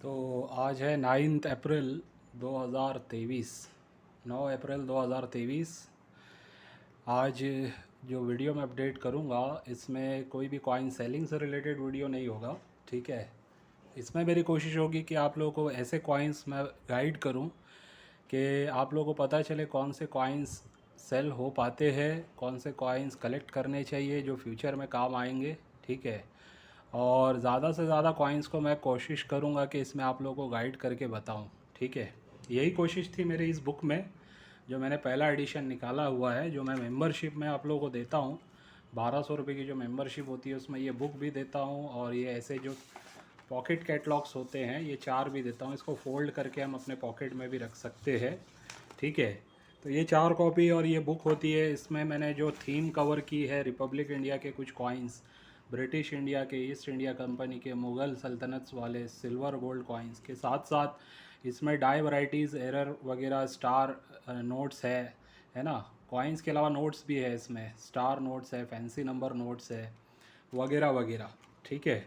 तो आज है 9 अप्रैल 2023। 9 अप्रैल 2023। आज जो वीडियो मैं अपडेट करूँगा इसमें कोई भी कॉइन सेलिंग से रिलेटेड वीडियो नहीं होगा। ठीक है। इसमें मेरी कोशिश होगी कि आप लोगों को ऐसे कॉइन्स मैं गाइड करूँ कि आप लोगों को पता चले कौन से कॉइन्स सेल हो पाते हैं, कौन से कॉइन्स कलेक्ट करने चाहिए जो फ्यूचर में काम आएंगे। ठीक है। और ज़्यादा से ज़्यादा कॉइन्स को मैं कोशिश करूँगा कि इसमें आप लोगों को गाइड करके बताऊँ। ठीक है। यही कोशिश थी मेरी इस बुक में, जो मैंने पहला एडिशन निकाला हुआ है, जो मैं मेंबरशिप में आप लोगों को देता हूँ। 1200 रुपये की जो मेंबरशिप होती है उसमें ये बुक भी देता हूँ, और ये ऐसे जो पॉकेट कैटलॉग्स होते हैं ये 4 भी देता हूँ। इसको फोल्ड करके हम अपने पॉकेट में भी रख सकते हैं। ठीक है। तो ये 4 कॉपी और ये बुक होती है। इसमें मैंने जो थीम कवर की है, रिपब्लिक इंडिया के कुछ कॉइन्स, ब्रिटिश इंडिया के, ईस्ट इंडिया कंपनी के, मुग़ल सल्तनत वाले सिल्वर गोल्ड कॉइन्स के साथ साथ इसमें डाई वैराइटीज़, एरर वगैरह, स्टार नोट्स है ना। कॉइन्स के अलावा नोट्स भी है इसमें, स्टार नोट्स है, फैंसी नंबर नोट्स है, वगैरह वगैरह। ठीक है।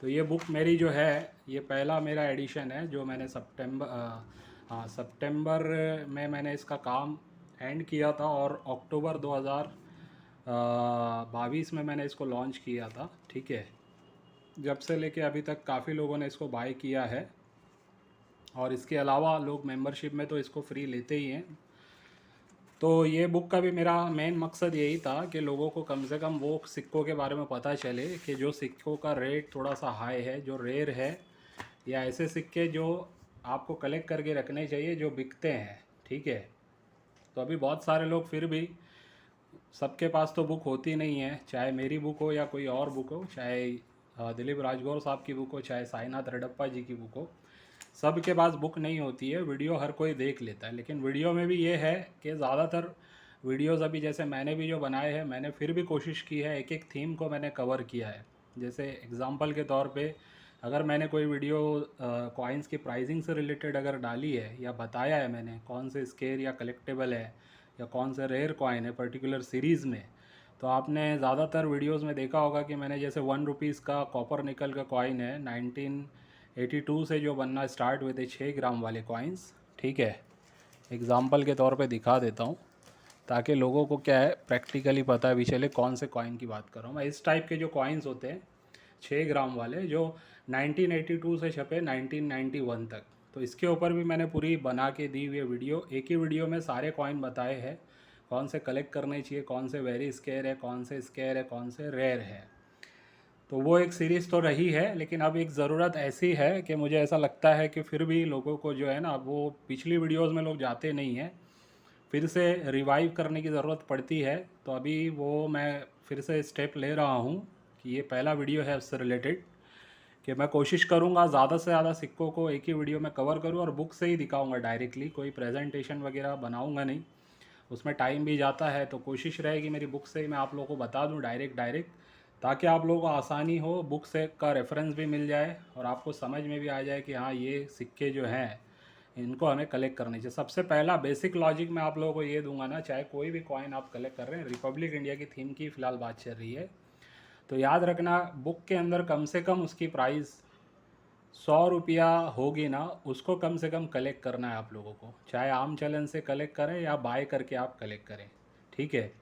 तो ये बुक मेरी जो है, ये पहला मेरा एडिशन है जो मैंने सितंबर में मैंने इसका काम एंड किया था, और अक्टूबर 2022 में मैंने इसको लॉन्च किया था। ठीक है। जब से लेके अभी तक काफ़ी लोगों ने इसको बाय किया है, और इसके अलावा लोग मेंबरशिप में तो इसको फ्री लेते ही हैं। तो ये बुक का भी मेरा मेन मकसद यही था कि लोगों को कम से कम वो सिक्कों के बारे में पता चले कि जो सिक्कों का रेट थोड़ा सा हाई है, जो रेयर है, या ऐसे सिक्के जो आपको कलेक्ट करके रखने चाहिए जो बिकते हैं। ठीक है। तो अभी बहुत सारे लोग, फिर भी सबके पास तो बुक होती नहीं है, चाहे मेरी बुक हो या कोई और बुक हो, चाहे दिलीप राजगौर साहब की बुक हो, चाहे साईनाथ रेड्डप्पा जी की बुक हो, सबके पास बुक नहीं होती है। वीडियो हर कोई देख लेता है, लेकिन वीडियो में भी ये है कि ज़्यादातर वीडियोस अभी जैसे मैंने भी जो बनाए हैं, मैंने फिर भी कोशिश की है, एक एक थीम को मैंने कवर किया है। जैसे एग्ज़ाम्पल के तौर पे, अगर मैंने कोई वीडियो कॉइन्स की प्राइसिंग से रिलेटेड अगर डाली है, या बताया है मैंने कौन से स्केयर या कलेक्टेबल है, या कौन सा रेयर कॉइन है पर्टिकुलर सीरीज़ में, तो आपने ज़्यादातर वीडियोस में देखा होगा कि मैंने जैसे 1 रुपीज़ का कॉपर निकल का कॉइन है, 1982 से जो बनना स्टार्ट हुए थे 6 ग्राम वाले कॉइन्स। ठीक है। एग्ज़ाम्पल के तौर पे दिखा देता हूँ, ताकि लोगों को क्या है प्रैक्टिकली पता भी चले कौन से कॉइन की बात कर रहा हूँ मैं। इस टाइप के जो कॉइन्स होते हैं 6 ग्राम वाले, जो 1982 से छपे 1991 तक, तो इसके ऊपर भी मैंने पूरी बना के दी हुई है वीडियो। एक ही वीडियो में सारे कॉइन बताए हैं, कौन से कलेक्ट करने चाहिए, कौन से वेरी स्केयर है, कौन से स्केयर है, कौन से रेयर है। तो वो एक सीरीज़ तो रही है, लेकिन अब एक ज़रूरत ऐसी है कि मुझे ऐसा लगता है कि फिर भी लोगों को जो है ना, वो पिछली वीडियोस में लोग जाते नहीं हैं, फिर से रिवाइव करने की ज़रूरत पड़ती है। तो अभी वो मैं फिर से स्टेप ले रहा हूँ कि ये पहला वीडियो है उससे रिलेटेड, कि मैं कोशिश करूँगा ज़्यादा से ज़्यादा सिक्कों को एक ही वीडियो में कवर करूँ, और बुक से ही दिखाऊँगा डायरेक्टली, कोई प्रेजेंटेशन वगैरह बनाऊँगा नहीं, उसमें टाइम भी जाता है। तो कोशिश रहेगी मेरी बुक से ही मैं आप लोगों को बता दूँ डायरेक्ट डायरेक्ट, ताकि आप लोगों को आसानी हो, बुक से का रेफरेंस भी मिल जाए, और आपको समझ में भी आ जाए कि हाँ ये सिक्के जो हैं इनको हमें कलेक्ट करनी चाहिए। सबसे पहला बेसिक लॉजिक मैं आप लोगों को ये दूंगा ना, चाहे कोई भी कॉइन आप कलेक्ट कर रहे हैं, रिपब्लिक इंडिया की थीम की फ़िलहाल बात चल रही है, तो याद रखना बुक के अंदर कम से कम उसकी प्राइस 100 रुपया होगी ना, उसको कम से कम कलेक्ट करना है आप लोगों को, चाहे आम चलन से कलेक्ट करें या बाय करके आप कलेक्ट करें। ठीक है।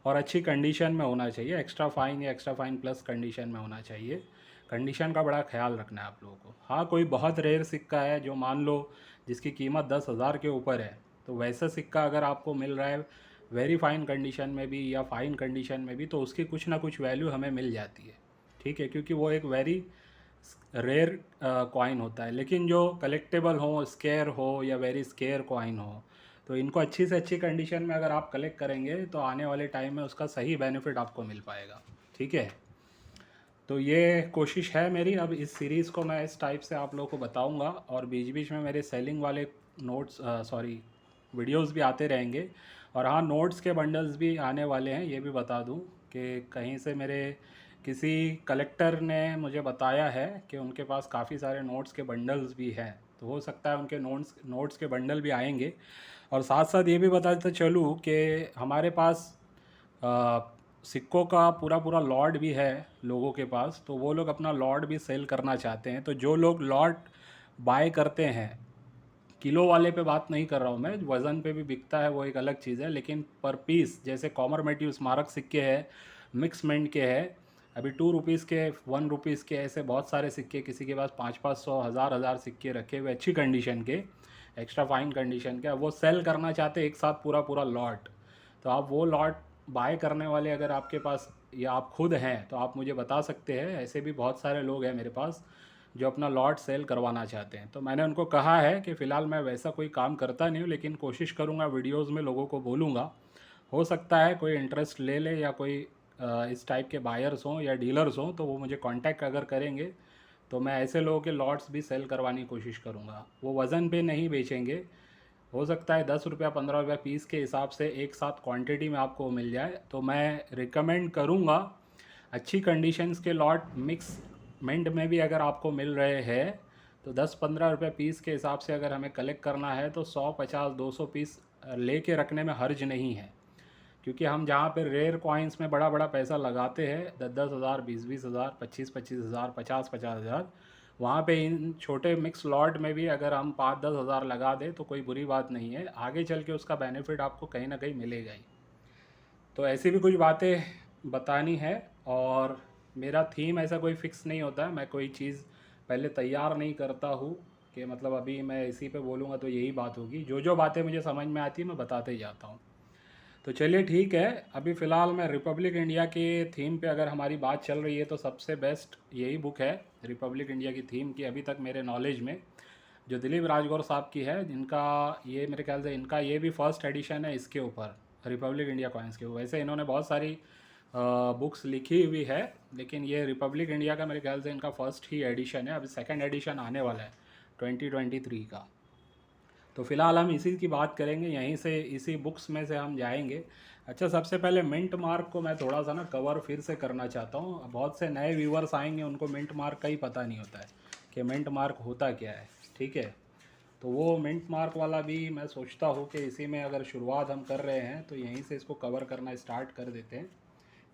और अच्छी कंडीशन में होना चाहिए, एक्स्ट्रा फाइन या एक्स्ट्रा फाइन प्लस कंडीशन में होना चाहिए। कंडीशन का बड़ा ख्याल रखना है आप लोगों को। हाँ, कोई बहुत रेयर सिक्का है जो मान लो जिसकी कीमत 10,000 के ऊपर है, तो वैसा सिक्का अगर आपको मिल रहा है वेरी फाइन कंडीशन में भी या फाइन कंडीशन में भी, तो उसकी कुछ ना कुछ वैल्यू हमें मिल जाती है। ठीक है, क्योंकि वो एक वेरी रेयर कॉइन होता है। लेकिन जो कलेक्टेबल हो, स्केयर हो या वेरी स्केयर कॉइन हो, तो इनको अच्छी से अच्छी कंडीशन में अगर आप कलेक्ट करेंगे तो आने वाले टाइम में उसका सही बेनिफिट आपको मिल पाएगा। ठीक है। तो ये कोशिश है मेरी, अब इस सीरीज़ को मैं इस टाइप से आप लोगों को बताऊंगा, और बीच बीच में मेरे सेलिंग वाले नोट्स, सॉरी, वीडियोस भी आते रहेंगे। और हाँ, नोट्स के बंडल्स भी आने वाले हैं, ये भी बता दूं कि कहीं से मेरे किसी कलेक्टर ने मुझे बताया है कि उनके पास काफ़ी सारे नोट्स के बंडल्स भी हैं, तो हो सकता है उनके नोट्स के बंडल भी आएंगे। और साथ साथ ये भी बताते चलूँ कि हमारे पास सिक्कों का पूरा पूरा लॉट भी है लोगों के पास, तो वो लोग अपना लॉट भी सेल करना चाहते हैं। तो जो लोग लॉट बाय करते हैं, किलो वाले पे बात नहीं कर रहा हूँ मैं, वज़न पे भी बिकता है वो एक अलग चीज़ है, लेकिन पर पीस जैसे कॉमरमेटिव स्मारक सिक्के हैं, मिक्स मिंट के हैं, अभी 2 रुपीज़ के, 1 रुपीज़ के, ऐसे बहुत सारे सिक्के, किसी के पास 500 500 हज़ार हज़ार सिक्के रखे हुए अच्छी कंडीशन के, एक्स्ट्रा फाइन कंडीशन के, वो सेल करना चाहते हैं एक साथ पूरा पूरा लॉट। तो आप वो लॉट बाय करने वाले अगर आपके पास या आप खुद हैं तो आप मुझे बता सकते हैं। ऐसे भी बहुत सारे लोग हैं मेरे पास जो अपना लॉट सेल करवाना चाहते हैं। तो मैंने उनको कहा है कि फ़िलहाल मैं वैसा कोई काम करता नहीं हूँ, लेकिन कोशिश करूँगा वीडियोज़ में लोगों को बोलूँगा, हो सकता है कोई इंटरेस्ट ले ले, या कोई इस टाइप के बायर्स हों या डीलर्स हों तो वो मुझे कांटेक्ट अगर करेंगे तो मैं ऐसे लोगों के लॉट्स भी सेल करवाने की कोशिश करूँगा। वो वज़न पे नहीं बेचेंगे, हो सकता है 10 रुपया 15 रुपया पीस के हिसाब से एक साथ क्वांटिटी में आपको मिल जाए। तो मैं रिकमेंड करूँगा अच्छी कंडीशंस के लॉट मिक्स मिंट में भी अगर आपको मिल रहे हैं तो 10-15 रुपये पीस के हिसाब से अगर हमें कलेक्ट करना है तो 100 50 200 पीस लेके रखने में हर्ज नहीं है। क्योंकि हम जहाँ पे रेयर कॉइन्स में बड़ा बड़ा पैसा लगाते हैं, 10-10 हज़ार, 20-20 हज़ार, 25-25 हज़ार, 50-50 हज़ार, वहाँ पे इन छोटे मिक्स लॉट में भी अगर हम 5-10 हज़ार लगा दें तो कोई बुरी बात नहीं है, आगे चल के उसका बेनिफिट आपको कहीं ना कहीं मिलेगा ही। तो ऐसी भी कुछ बातें बतानी है। और मेरा थीम ऐसा कोई फ़िक्स नहीं होता है, मैं कोई चीज़ पहले तैयार नहीं करता हूँ कि मतलब अभी मैं इसी पे बोलूँगा तो यही बात होगी। जो जो बातें मुझे समझ में आती है मैं बताते ही जाता हूँ। तो चलिए ठीक है, अभी फ़िलहाल मैं रिपब्लिक इंडिया के थीम पे अगर हमारी बात चल रही है तो सबसे बेस्ट यही बुक है रिपब्लिक इंडिया की थीम की अभी तक मेरे नॉलेज में, जो दिलीप राजगौर साहब की है, जिनका ये मेरे ख्याल से इनका ये भी फर्स्ट एडिशन है इसके ऊपर, रिपब्लिक इंडिया कॉइन्स के ऊपर। वैसे इन्होंने बहुत सारी बुक्स लिखी हुई है, लेकिन ये रिपब्लिक इंडिया का मेरे ख्याल से इनका फर्स्ट ही एडिशन है, अभी सेकंड एडिशन आने वाला है 2023 का। तो फ़िलहाल हम इसी की बात करेंगे, यहीं से इसी बुक्स में से हम जाएंगे। अच्छा, सबसे पहले मिंट मार्क को मैं थोड़ा सा ना कवर फिर से करना चाहता हूँ। बहुत से नए व्यूवर्स आएंगे, उनको मिंट मार्क का ही पता नहीं होता है कि मिंट मार्क होता क्या है, ठीक है। तो वो मिंट मार्क वाला भी मैं सोचता हूँ कि इसी में अगर शुरुआत हम कर रहे हैं तो यहीं से इसको कवर करना स्टार्ट कर देते हैं,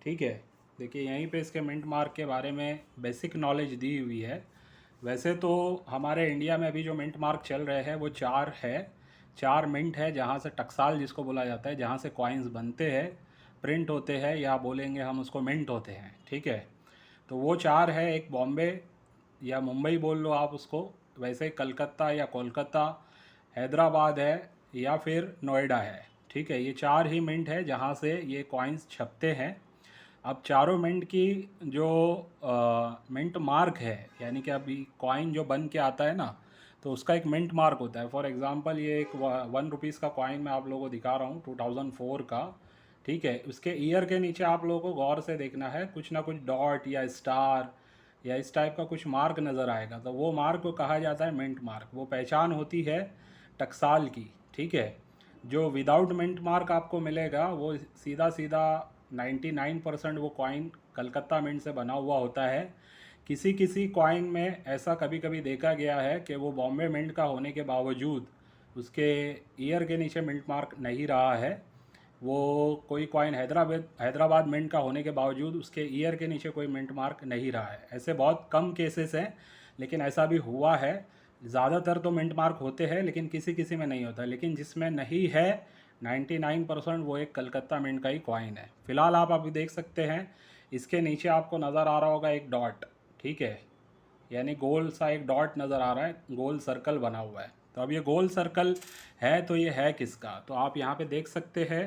ठीक है। देखिए यहीं पे इसके मिंट मार्क के बारे में बेसिक नॉलेज दी हुई है। वैसे तो हमारे इंडिया में अभी जो मिंट मार्क चल रहे हैं वो 4 है, 4 मिंट है, जहाँ से टकसाल जिसको बोला जाता है, जहाँ से कॉइन्स बनते हैं, प्रिंट होते हैं, या बोलेंगे हम उसको मिंट होते हैं, ठीक है। तो वो 4 है, एक बॉम्बे या मुंबई बोल लो आप उसको, वैसे कलकत्ता या कोलकाता, हैदराबाद है, या फिर नोएडा है, ठीक है। ये 4 ही मिंट है जहाँ से ये कॉइन्स छपते हैं। अब चारों मिंट की जो मिंट मार्क है, यानी कि अभी कॉइन जो बन के आता है ना, तो उसका एक मिंट मार्क होता है। फॉर एग्जांपल ये एक 1 रुपीज़ का कॉइन मैं आप लोगों को दिखा रहा हूँ 2004 का, ठीक है। उसके ईयर के नीचे आप लोगों को गौर से देखना है, कुछ ना कुछ डॉट या स्टार या इस टाइप का कुछ मार्क नज़र आएगा, तो वो मार्क को कहा जाता है मिंट मार्क। वो पहचान होती है टकसाल की, ठीक है। जो विदाउट मिंट मार्क आपको मिलेगा वो सीधा सीधा 99% वो कॉइन कलकत्ता मिंट से बना हुआ होता है। किसी किसी कॉइन में ऐसा कभी कभी देखा गया है कि वो बॉम्बे मिंट का होने के बावजूद उसके ईयर के नीचे मिंट मार्क नहीं रहा है। वो कोई कॉइन हैदराबाद हैदराबाद मिंट का होने के बावजूद उसके ईयर के नीचे कोई मिंट मार्क नहीं रहा है। ऐसे बहुत कम केसेस हैं, लेकिन ऐसा भी हुआ है। ज़्यादातर तो मिंट मार्क होते हैं, लेकिन किसी किसी में नहीं होता। लेकिन जिसमें नहीं है 99% वो एक कलकत्ता मिंट का ही कॉइन है। फ़िलहाल आप अभी देख सकते हैं इसके नीचे आपको नज़र आ रहा होगा एक डॉट, ठीक है, यानी गोल सा एक डॉट नज़र आ रहा है, गोल सर्कल बना हुआ है। तो अब ये गोल सर्कल है तो ये है किसका, तो आप यहाँ पे देख सकते हैं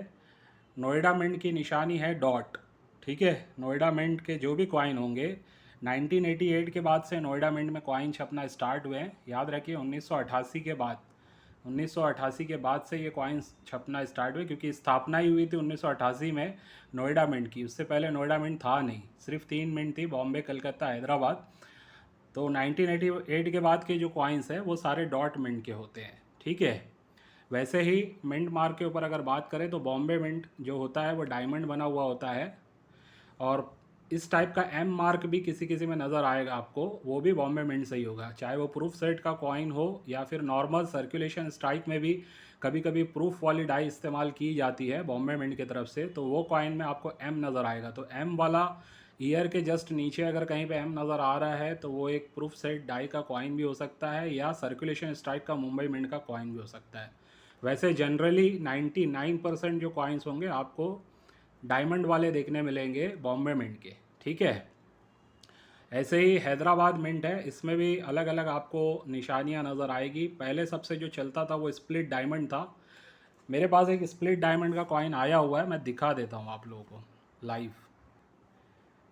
नोएडा मिंट की निशानी है डॉट, ठीक है। नोएडा मिंट के जो भी कॉइन होंगे 1988 के बाद से नोएडा मिंट में कॉइन छपना स्टार्ट हुए हैं। याद रखिए 1988 के बाद, 1988 के बाद से ये कॉइन्स छपना स्टार्ट हुए, क्योंकि स्थापना ही हुई थी 1988 में नोएडा मिंट की। उससे पहले नोएडा मिंट था नहीं, सिर्फ 3 मिंट थी, बॉम्बे, कलकत्ता, हैदराबाद। तो 1988 के बाद के जो कॉइन्स हैं वो सारे डॉट मिंट के होते हैं, ठीक है। वैसे ही मिंट मार्क के ऊपर अगर बात करें तो बॉम्बे मिंट जो होता है वो डायमंड बना हुआ होता है, और इस टाइप का एम मार्क भी किसी किसी में नज़र आएगा आपको, वो भी बॉम्बे मिंट से ही होगा, चाहे वो प्रूफ सेट का कॉइन हो या फिर नॉर्मल सर्कुलेशन स्ट्राइक में भी कभी कभी प्रूफ वाली डाई इस्तेमाल की जाती है बॉम्बे मिंट की तरफ से, तो वो कॉइन में आपको एम नज़र आएगा। तो एम वाला ईयर के जस्ट नीचे अगर कहीं पे एम नज़र आ रहा है तो वो एक प्रूफ सेट डाई का कॉइन भी हो सकता है या सर्कुलेशन स्ट्राइक का मुंबई मिंट का कॉइन भी हो सकता है। वैसे जनरली 99% जो कॉइन्स होंगे आपको डायमंड वाले देखने मिलेंगे बॉम्बे मिंट के, ठीक है। ऐसे ही हैदराबाद मिंट है, इसमें भी अलग अलग आपको निशानियां नज़र आएगी। पहले सबसे जो चलता था वो स्प्लिट डायमंड था। मेरे पास एक स्प्लिट डायमंड का कॉइन आया हुआ है, मैं दिखा देता हूँ आप लोगों को लाइव।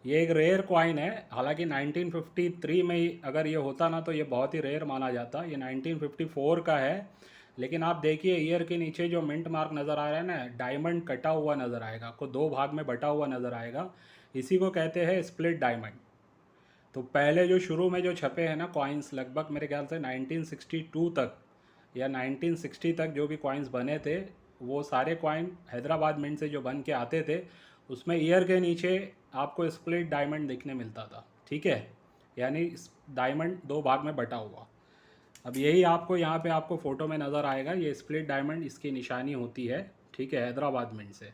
ये एक रेयर कॉइन है, हालांकि 1953 में ही अगर ये होता ना तो ये बहुत ही रेयर माना जाता। ये 1954 का है, लेकिन आप देखिए ईयर के नीचे जो मिंट मार्क नज़र आ रहा है ना, डायमंड कटा हुआ नज़र आएगा आपको, दो भाग में बटा हुआ नज़र आएगा। इसी को कहते हैं स्प्लिट डायमंड। तो पहले जो शुरू में जो छपे हैं ना कॉइन्स, लगभग मेरे ख्याल से 1962 तक या 1960 तक जो भी कॉइन्स बने थे, वो सारे कॉइन हैदराबाद मिंट से जो बन के आते थे, उसमें ईयर के नीचे आपको स्प्लिट डायमंड दिखने मिलता था, ठीक है। यानी डायमंड दो भाग में बटा हुआ। अब यही आपको यहाँ पे आपको फ़ोटो में नज़र आएगा, ये स्प्लिट डायमंड इसकी निशानी होती है, ठीक है, हैदराबाद मिंट से।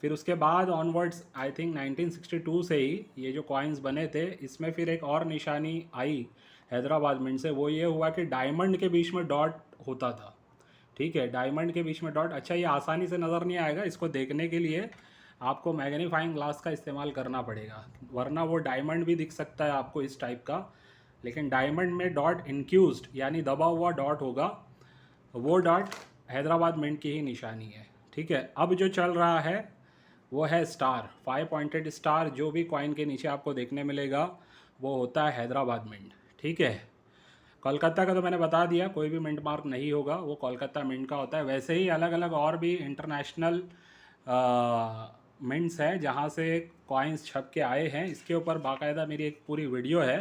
फिर उसके बाद ऑनवर्ड्स आई थिंक 1962 से ही ये जो कॉइन्स बने थे, इसमें फिर एक और निशानी आई हैदराबाद मिंट से, वो ये हुआ कि डायमंड के बीच में डॉट होता था, ठीक है, डायमंड के बीच में डॉट। अच्छा, ये आसानी से नज़र नहीं आएगा, इसको देखने के लिए आपको मैग्नीफाइंग ग्लास का इस्तेमाल करना पड़ेगा, वरना वो डायमंड भी दिख सकता है आपको इस टाइप का, लेकिन डायमंड में डॉट इनक्यूज्ड यानी दबा हुआ डॉट होगा, वो डॉट हैदराबाद मिंट की ही निशानी है, ठीक है। अब जो चल रहा है वो है स्टार, 5 पॉइंटेड स्टार, जो भी कॉइन के नीचे आपको देखने मिलेगा वो होता है हैदराबाद मिंट, ठीक है। कोलकाता का तो मैंने बता दिया, कोई भी मिंट मार्क नहीं होगा, वो कोलकाता मिंट का होता है। वैसे ही अलग अलग और भी इंटरनेशनल मिंट्स हैं जहाँ से कॉइन्स छप के आए हैं, इसके ऊपर बाकायदा मेरी एक पूरी वीडियो है,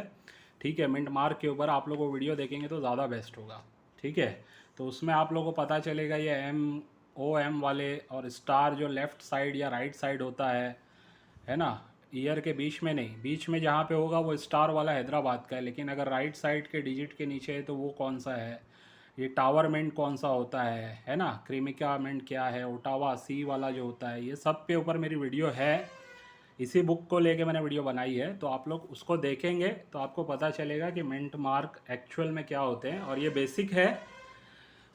ठीक है, मिंट मार्क के ऊपर। आप लोग वो वीडियो देखेंगे तो ज़्यादा बेस्ट होगा, ठीक है। तो उसमें आप लोगों को पता चलेगा ये MOM वाले और स्टार जो लेफ़्ट साइड या राइट साइड होता है ना, ईयर के बीच में नहीं, बीच में जहाँ पे होगा वो स्टार वाला हैदराबाद का है, लेकिन अगर राइट साइड के डिजिट के नीचे है तो वो कौन सा है, ये टावर मिंट कौन सा होता है ना, क्रीमिका मिंट क्या है, ओटावा सी वाला जो होता है, ये सब पे ऊपर मेरी वीडियो है। इसी बुक को लेके मैंने वीडियो बनाई है, तो आप लोग उसको देखेंगे तो आपको पता चलेगा कि मिंट मार्क एक्चुअल में क्या होते हैं। और ये बेसिक है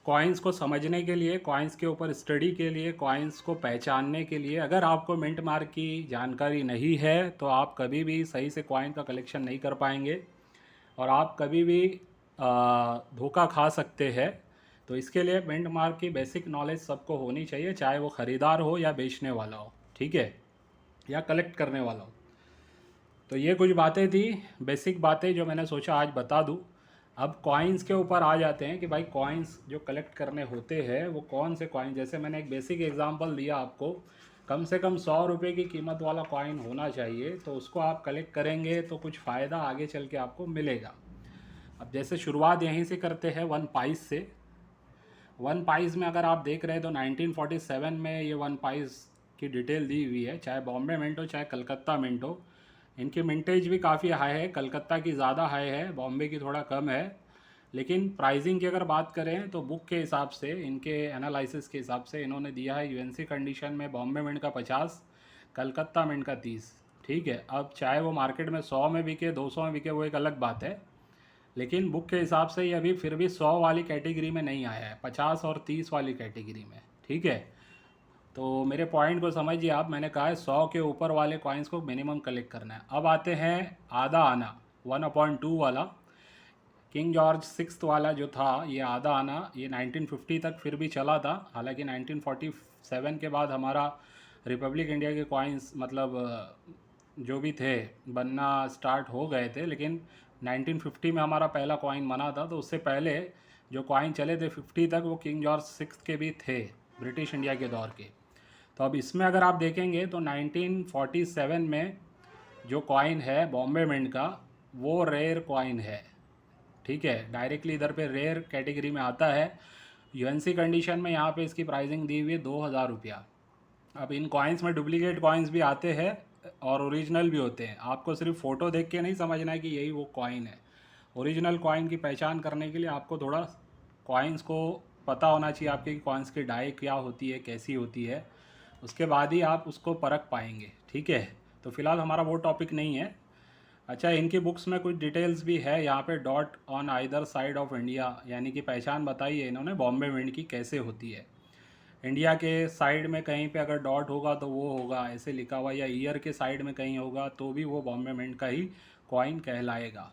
कॉइन्स को समझने के लिए, कॉइन्स के ऊपर स्टडी के लिए, कॉइन्स को पहचानने के लिए। अगर आपको मिंट मार्क की जानकारी नहीं है तो आप कभी भी सही से कॉइन का कलेक्शन नहीं कर पाएंगे और आप कभी भी धोखा खा सकते हैं। तो इसके लिए मिंट मार्क की बेसिक नॉलेज सबको होनी चाहिए, चाहे वो ख़रीदार हो या बेचने वाला हो, ठीक है, या कलेक्ट करने वाला हो। तो ये कुछ बातें थी, बेसिक बातें जो मैंने सोचा आज बता दूं। अब कॉइन्स के ऊपर आ जाते हैं कि भाई कॉइन्स जो कलेक्ट करने होते हैं वो कौन से कॉइन, जैसे मैंने एक बेसिक एग्जांपल दिया आपको, कम से कम 100 रुपये की कीमत वाला कॉइन होना चाहिए, तो उसको आप कलेक्ट करेंगे तो कुछ फ़ायदा आगे चल के आपको मिलेगा। अब जैसे शुरुआत यहीं से करते हैं 1 पाइस से। 1 पाइस में अगर आप देख रहे हैं तो 1947 में ये 1 पाइस की डिटेल दी हुई है, चाहे बॉम्बे मिंट हो चाहे कलकत्ता मिंट हो। इनकी मिंटेज भी काफ़ी हाई है, कलकत्ता की ज़्यादा हाई है, बॉम्बे की थोड़ा कम है। लेकिन प्राइसिंग की अगर बात करें तो बुक के हिसाब से, इनके एनालिसिस के हिसाब से इन्होंने दिया है यूएनसी कंडीशन में बॉम्बे मिंट का 50, कलकत्ता मिंट का 30, ठीक है। अब चाहे वो मार्केट में 100 में बिके 200 में बिके वो एक अलग बात है, लेकिन बुक के हिसाब से ये अभी फिर भी 100 वाली कैटेगरी में नहीं आया है, 50 और 30 वाली कैटेगरी में, ठीक है। तो मेरे पॉइंट को समझिए आप, मैंने कहा है 100 के ऊपर वाले कॉइन्स को मिनिमम कलेक्ट करना है। अब आते हैं आधा आना 1/2 वाला, किंग जॉर्ज 6 वाला जो था, ये आधा आना, ये 1950 तक फिर भी चला था। हालांकि 1947 के बाद हमारा रिपब्लिक इंडिया के कॉइन्स मतलब जो भी थे बनना स्टार्ट हो गए थे, लेकिन 1950 में हमारा पहला कॉइन बना था। तो उससे पहले जो कॉइन चले थे 50 तक वो किंग जॉर्ज 6 के भी थे, ब्रिटिश इंडिया के दौर के। तो अब इसमें अगर आप देखेंगे तो 1947 में जो कॉइन है बॉम्बे मिंट का वो रेयर कॉइन है, ठीक है, डायरेक्टली इधर पे रेयर कैटेगरी में आता है। यूएनसी कंडीशन में यहाँ पे इसकी प्राइसिंग दी हुई है 2000 रुपया। अब इन कॉइन्स में डुप्लीकेट कॉइन्स भी आते हैं और ओरिजिनल भी होते हैं। आपको सिर्फ फ़ोटो देख के नहीं समझना है कि यही वो कॉइन है। ओरिजिनल कॉइन की पहचान करने के लिए आपको थोड़ा कॉइन्स को पता होना चाहिए आपके, कॉइन्स की डाई क्या होती है, कैसी होती है, उसके बाद ही आप उसको परख पाएंगे। ठीक है, तो फिलहाल हमारा वो टॉपिक नहीं है। अच्छा, इनकी बुक्स में कुछ डिटेल्स भी है यहाँ पे। Dot on either side of India, यानी कि पहचान बताई है इन्होंने बॉम्बे मिंट की कैसे होती है। इंडिया के साइड में कहीं पे अगर डॉट होगा तो वो होगा ऐसे लिखा हुआ, या ईयर के साइड में कहीं होगा तो भी वो बॉम्बे मिंट का ही कॉइन कहलाएगा।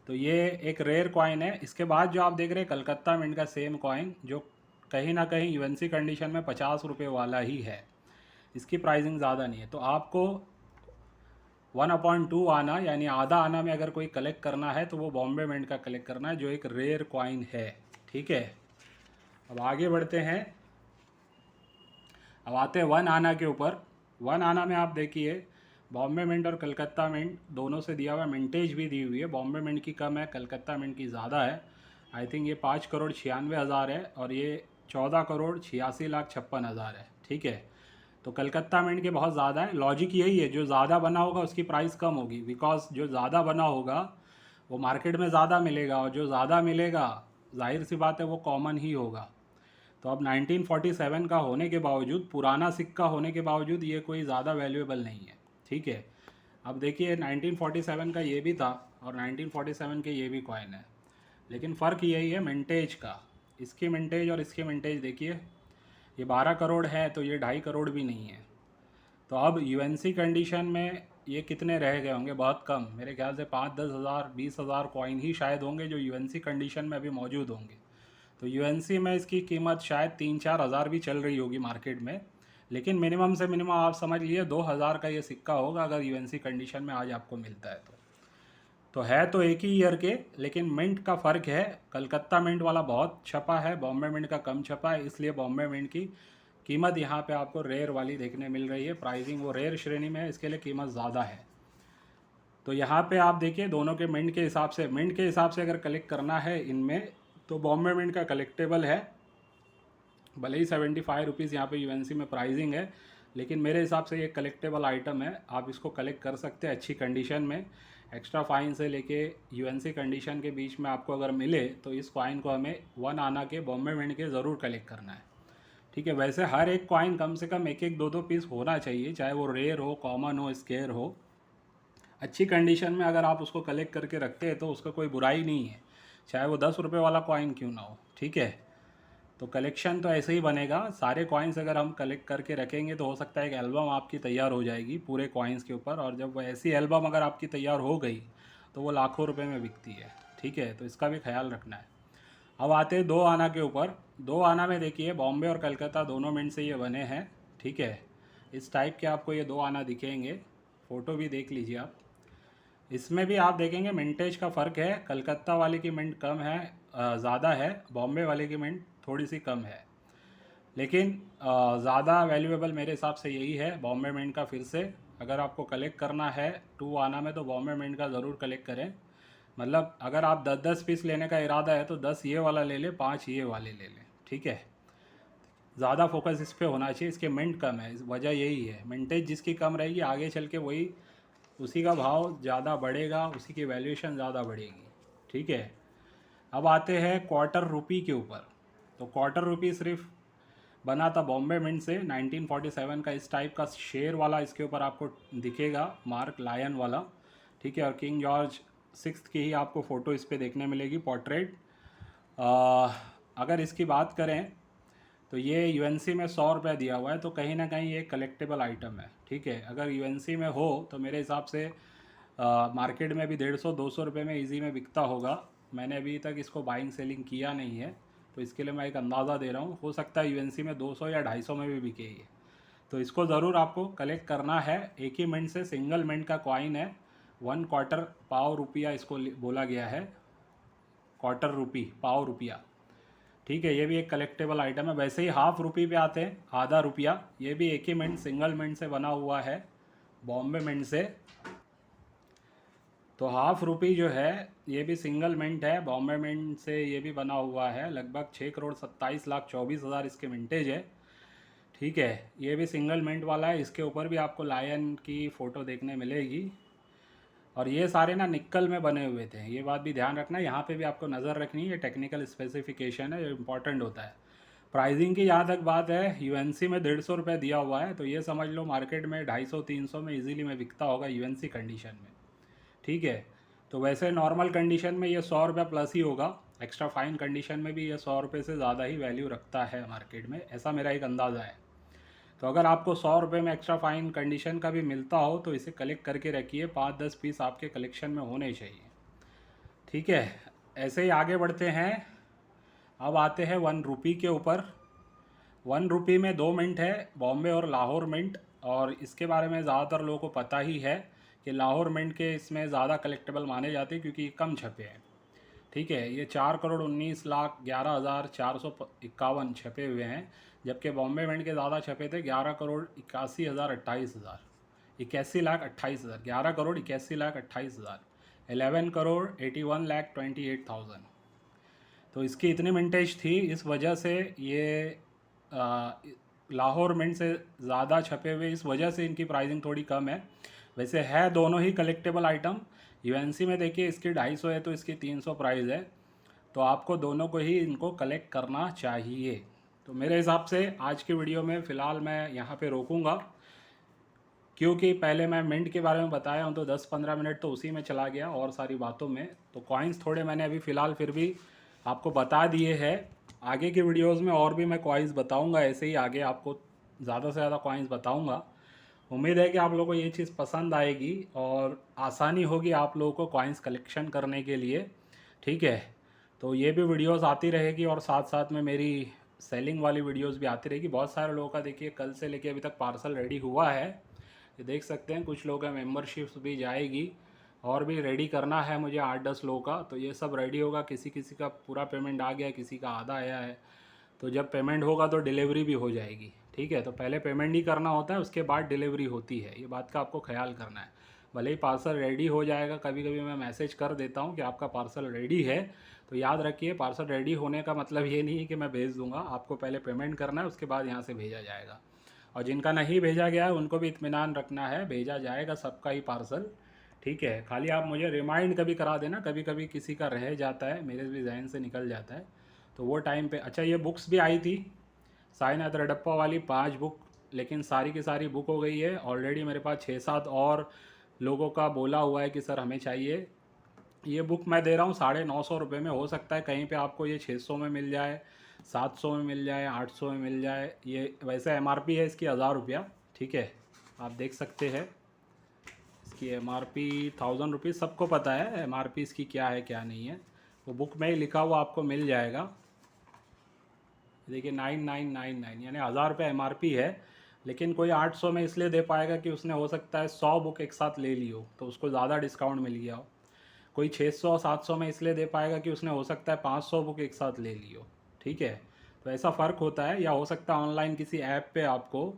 तो ये एक रेयर कॉइन है। इसके बाद जो आप देख रहे हैं कलकत्ता मिंट का सेम कॉइन, जो कहीं ना कहीं यूएनसी कंडीशन में 50 रुपये वाला ही है। इसकी प्राइसिंग ज़्यादा नहीं है। तो आपको 1/2 आना, यानी आधा आना में अगर कोई कलेक्ट करना है तो वो बॉम्बे मिंट का कलेक्ट करना है, जो एक रेयर कॉइन है। ठीक है, अब आगे बढ़ते हैं। अब आते हैं 1 आना के ऊपर। 1 आना में आप देखिए बॉम्बे मिंट और कलकत्ता मिंट दोनों से दिया हुआ, मिंटेज भी दी हुई है। बॉम्बे मिंट की कम है, कलकत्ता मिंट की ज़्यादा है। आई थिंक ये 5,96,000 है और ये 14,86,56,000 है। ठीक है, तो कलकत्ता मिंट के बहुत ज़्यादा है। लॉजिक यही है, जो ज़्यादा बना होगा उसकी प्राइस कम होगी, बिकॉज जो ज़्यादा बना होगा वो मार्केट में ज़्यादा मिलेगा, और जो ज़्यादा मिलेगा जाहिर सी बात है वो कॉमन ही होगा। तो अब 1947 का होने के बावजूद, पुराना सिक्का होने के बावजूद, ये कोई ज़्यादा वैल्यूएबल नहीं है। ठीक है, अब देखिए 1947 का ये भी था और 1947 के ये भी कॉइन है, लेकिन फ़र्क यही है मिंटेज का। इसकी मिंटेज और इसकी मिंटेज देखिए, ये 12 करोड़ है तो ये 2.5 करोड़ भी नहीं है। तो अब यूएनसी कंडीशन में ये कितने रह गए होंगे? बहुत कम, मेरे ख्याल से 5-10 हज़ार 20 हज़ार कॉइन ही शायद होंगे जो यूएनसी कंडीशन में अभी मौजूद होंगे। तो यूएनसी में इसकी कीमत शायद 3-4 हज़ार भी चल रही होगी मार्केट में, लेकिन मिनिमम से मिनिमम आप समझ लीजिए 2,000 का ये सिक्का होगा अगर यूएनसी कंडीशन में आज आपको मिलता है तो है तो एक ही ईयर के, लेकिन मिंट का फ़र्क है। कलकत्ता मिंट वाला बहुत छपा है, बॉम्बे मिंट का कम छपा है, इसलिए बॉम्बे मिंट की कीमत यहाँ पे आपको रेयर वाली देखने मिल रही है। प्राइसिंग वो रेयर श्रेणी में है, इसके लिए कीमत ज़्यादा है। तो यहाँ पे आप देखिए दोनों के मिंट के हिसाब से, अगर कलेक्ट करना है इनमें तो बॉम्बे मिंट का कलेक्टेबल है। भले ही 75 रुपीज़ यहाँ पे यूएनसी में प्राइसिंग है, लेकिन मेरे हिसाब से ये कलेक्टेबल आइटम है। आप इसको कलेक्ट कर सकते हैं अच्छी कंडीशन में। एक्स्ट्रा फाइन से लेके यूएनसी कंडीशन के बीच में आपको अगर मिले तो इस कॉइन को हमें 1 आना के बॉम्बे मिंट के ज़रूर कलेक्ट करना है। ठीक है, वैसे हर एक कॉइन कम से कम एक एक दो दो पीस होना चाहिए, चाहे वो रेयर हो, कॉमन हो, स्केयर हो। अच्छी कंडीशन में अगर आप उसको कलेक्ट करके रखते हैं तो उसका कोई बुराई नहीं है, चाहे वो 10 रुपये वाला कॉइन क्यों ना हो। ठीक है, तो कलेक्शन तो ऐसे ही बनेगा। सारे कॉइन्स अगर हम कलेक्ट करके रखेंगे तो हो सकता है एक एल्बम आपकी तैयार हो जाएगी पूरे कॉइन्स के ऊपर, और जब वो ऐसी एल्बम अगर आपकी तैयार हो गई तो वो लाखों रुपए में बिकती है। ठीक है, तो इसका भी ख्याल रखना है। अब आते हैं 2 आना के ऊपर। 2 आना में देखिए बॉम्बे और कलकत्ता दोनों मिंट से ये बने हैं। ठीक है, इस टाइप के आपको ये 2 आना दिखेंगे, फ़ोटो भी देख लीजिए आप। इसमें भी आप देखेंगे मिंटेज का फ़र्क है, कलकत्ता वाले की मिंट कम है, ज़्यादा है, बॉम्बे वाले की मिंट थोड़ी सी कम है, लेकिन ज़्यादा वैल्यूएबल मेरे हिसाब से यही है बॉम्बे मिंट का। फिर से अगर आपको कलेक्ट करना है 2 आना में तो बॉम्बे मिंट का ज़रूर कलेक्ट करें। मतलब अगर आप 10-10 पीस लेने का इरादा है तो 10 ये वाला ले लें, 5 ये वाले ले लें। ठीक है, ज़्यादा फोकस इस पे होना चाहिए। इसके मिंट कम है, वजह यही है। मिंटेज जिसकी कम रहेगी आगे चल के वही, उसी का भाव ज़्यादा बढ़ेगा, उसी की वैल्यूएशन ज़्यादा बढ़ेगी। ठीक है, अब आते हैं क्वार्टर रुपी के ऊपर। तो क्वार्टर रुपी सिर्फ बना था बॉम्बे मिंट से 1947 का। इस टाइप का शेर वाला इसके ऊपर आपको दिखेगा मार्क, लायन वाला। ठीक है, और किंग जॉर्ज 6 की ही आपको फ़ोटो इस पर देखने मिलेगी, पोर्ट्रेट। अगर इसकी बात करें तो ये यूएनसी में 100 रुपये दिया हुआ है, तो कहीं ना कहीं ये कलेक्टेबल आइटम है। ठीक है, अगर यूएनसी में हो तो मेरे हिसाब से मार्केट में भी 150-200 रुपये में इजी में बिकता होगा। मैंने अभी तक इसको बाइंग सेलिंग किया नहीं है, तो इसके लिए मैं एक अंदाज़ा दे रहा हूँ। हो सकता है यूएनसी में 200 या 250 में भी बिके ये। तो इसको ज़रूर आपको कलेक्ट करना है। एक ही मिनट से, सिंगल मिनट का कॉइन है। 1/4 पाव रुपया इसको बोला गया है, क्वार्टर रुपी, पाव रुपया। ठीक है, ये भी एक कलेक्टेबल आइटम है। वैसे ही हाफ रुपी पे आते हैं, आधा रुपया। ये भी एक ही मिनट, सिंगल मिनट से बना हुआ है, बॉम्बे मिंट से। तो हाफ रुपी जो है ये भी सिंगल मिंट है, बॉम्बे मिंट से ये भी बना हुआ है। लगभग 6,27,24,000 इसके मिंटेज है। ठीक है, ये भी सिंगल मिंट वाला है, इसके ऊपर भी आपको लायन की फ़ोटो देखने मिलेगी। और ये सारे ना निक्कल में बने हुए थे, ये बात भी ध्यान रखना, यहाँ पे भी आपको नज़र रखनी है, ये टेक्निकल स्पेसिफिकेशन है, ये इंपॉर्टेंट होता है। प्राइसिंग की जहाँ तक बात है, यूएनसी में 150 रुपये दिया हुआ है, तो ये समझ लो मार्केट में 250-300 में इजीली में बिकता होगा यूएनसी कंडीशन में। ठीक है, तो वैसे नॉर्मल कंडीशन में ये 100 रुपये प्लस ही होगा, एक्स्ट्रा फाइन कंडीशन में भी ये 100 रुपये से ज़्यादा ही वैल्यू रखता है मार्केट में, ऐसा मेरा एक अंदाज़ा है। तो अगर आपको 100 रुपये में एक्स्ट्रा फाइन कंडीशन का भी मिलता हो तो इसे कलेक्ट करके रखिए, 5-10 पीस आपके कलेक्शन में होने चाहिए। ठीक है, ऐसे ही आगे बढ़ते हैं। अब आते हैं 1 रुपये के ऊपर। 1 रुपये में 2 मिनट है, बॉम्बे और लाहौर मिंट, और इसके बारे में ज़्यादातर लोगों को पता ही है कि लाहौर मिंट के इसमें ज़्यादा कलेक्टेबल माने जाते हैं क्योंकि कम छपे हैं। ठीक है, ये 4,19,11,451 छपे हुए हैं, जबकि बॉम्बे मिंट के ज़्यादा छपे थे, 11,81,028 हज़ार, 81,28,000, 11,81,28,000, 11,81,28,000। तो इसकी इतनी मिंटेज थी, इस वजह से ये आ, लाहौर मिंट से ज़्यादा छपे हुए, इस वजह से इनकी प्राइसिंग थोड़ी कम है। वैसे है दोनों ही कलेक्टेबल आइटम। यूएनसी में देखिए इसकी 250 है तो इसकी 300 प्राइस है, तो आपको दोनों को ही इनको कलेक्ट करना चाहिए। तो मेरे हिसाब से आज की वीडियो में फ़िलहाल मैं यहाँ पे रोकूँगा, क्योंकि पहले मैं मिंट के बारे में बताया हूँ तो 10-15 मिनट तो उसी में चला गया और सारी बातों में। तो कॉइन्स थोड़े मैंने अभी फ़िलहाल फिर भी आपको बता दिए हैं। आगे के वीडियोस में और भी मैं कॉइन्स बताऊँगा, ऐसे ही आगे आपको ज़्यादा से ज़्यादा कॉइन्स बताऊँगा। उम्मीद है कि आप लोगों को ये चीज़ पसंद आएगी और आसानी होगी आप लोगों को कॉइन्स कलेक्शन करने के लिए। ठीक है, तो ये भी वीडियोस आती रहेगी और साथ साथ में मेरी सेलिंग वाली वीडियोस भी आती रहेगी। बहुत सारे लोगों का देखिए कल से लेके अभी तक पार्सल रेडी हुआ है, ये देख सकते हैं। कुछ लोगों का मेंबरशिप्स भी जाएगी और भी रेडी करना है मुझे 8-10 लोगों का, तो ये सब रेडी होगा। किसी किसी का पूरा पेमेंट आ गया है, किसी का आधा आया है, तो जब पेमेंट होगा तो डिलीवरी भी हो जाएगी। ठीक है, तो पहले पेमेंट ही करना होता है, उसके बाद डिलीवरी होती है, ये बात का आपको ख्याल करना है। भले ही पार्सल रेडी हो जाएगा, कभी कभी मैं मैसेज कर देता हूँ कि आपका पार्सल रेडी है, तो याद रखिए पार्सल रेडी होने का मतलब ये नहीं है कि मैं भेज दूँगा, आपको पहले पेमेंट करना है, उसके बाद यहाँ से भेजा जाएगा। और जिनका नहीं भेजा गया है उनको भी इत्मीनान रखना है, भेजा जाएगा सबका ही पार्सल। ठीक है, खाली आप मुझे रिमाइंड कभी करा देना, कभी कभी किसी का रह जाता है, मेरे भी जहन से निकल जाता है, तो वो टाइम पे। अच्छा, ये बुक्स भी आई थी साईनाथ रेड्डप्पा वाली 5 बुक, लेकिन सारी की सारी बुक हो गई है ऑलरेडी। मेरे पास 6-7 और लोगों का बोला हुआ है कि सर हमें चाहिए। ये बुक मैं दे रहा हूँ 950 रुपये में, हो सकता है कहीं पे आपको ये 600 में मिल जाए, 700 में मिल जाए, 800 में मिल जाए। ये वैसे एमआरपी है इसकी 1000 रुपया। ठीक है, आप देख सकते हैं इसकी एमआरपी 1000 रुपीज़, सबको पता है एमआरपी इसकी क्या है क्या नहीं है, वो बुक में ही लिखा हुआ आपको मिल जाएगा। देखिए 9999 यानी 1000 रुपये एमआरपी है, लेकिन कोई 800 में इसलिए दे पाएगा कि उसने हो सकता है 100 बुक एक साथ ले ली हो तो उसको ज़्यादा डिस्काउंट मिल गया हो। कोई 600-700 में इसलिए दे पाएगा कि उसने हो सकता है 500 बुक एक साथ ले ली हो। ठीक है, तो ऐसा फ़र्क होता है। या हो सकता है ऑनलाइन किसी ऐप पे आपको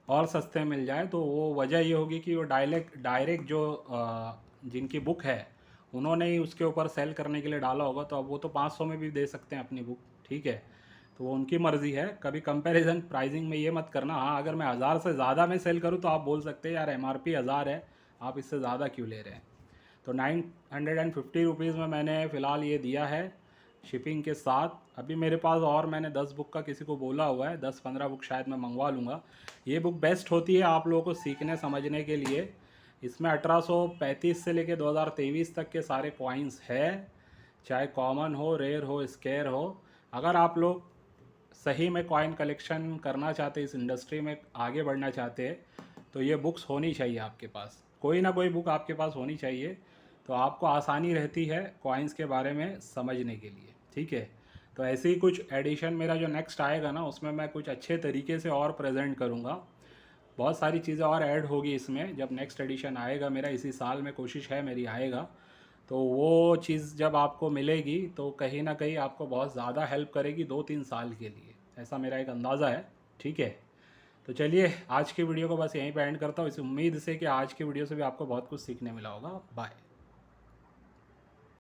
और सस्ते मिल जाए, तो वो वजह ये होगी कि वो डायरेक्ट जो जिनकी बुक है उन्होंने ही उसके ऊपर सेल करने के लिए डाला होगा, तो अब वो तो 500 में भी दे सकते हैं अपनी बुक। ठीक है, तो वो उनकी मर्ज़ी है। कभी कंपैरिजन प्राइसिंग में ये मत करना। हाँ, अगर मैं 1000 से ज़्यादा में सेल करूँ तो आप बोल सकते हैं यार एमआरपी 1000 है, आप इससे ज़्यादा क्यों ले रहे हैं। तो 950 रुपीज़ में मैंने फ़िलहाल ये दिया है शिपिंग के साथ। अभी मेरे पास और मैंने 10 बुक का किसी को बोला हुआ है, 10-15 बुक शायद मैं मंगवा लूँगा। ये बुक बेस्ट होती है आप लोगों को सीखने समझने के लिए। इसमें 1835 से लेके 2023 तक के सारे कॉइन्स है, चाहे कॉमन हो, रेयर हो, स्केयर हो। अगर आप लोग सही में कॉइन कलेक्शन करना चाहते हैं, इस इंडस्ट्री में आगे बढ़ना चाहते हैं, तो ये बुक्स होनी चाहिए आपके पास, कोई ना कोई बुक आपके पास होनी चाहिए, तो आपको आसानी रहती है कॉइन्स के बारे में समझने के लिए। ठीक है, तो ऐसे ही कुछ एडिशन मेरा जो नेक्स्ट आएगा ना, उसमें मैं कुछ अच्छे तरीके से और प्रेजेंट करूँगा। बहुत सारी चीज़ें और ऐड होगी इसमें जब नेक्स्ट एडिशन आएगा मेरा, इसी साल में कोशिश है मेरी आएगा। तो वो चीज़ जब आपको मिलेगी तो कहीं ना कहीं आपको बहुत ज़्यादा हेल्प करेगी 2-3 साल के लिए, ऐसा मेरा एक अंदाज़ा है। ठीक है, तो चलिए आज की वीडियो को बस यहीं पे एंड करता हूँ, इस उम्मीद से कि आज की वीडियो से भी आपको बहुत कुछ सीखने मिला होगा। बाय।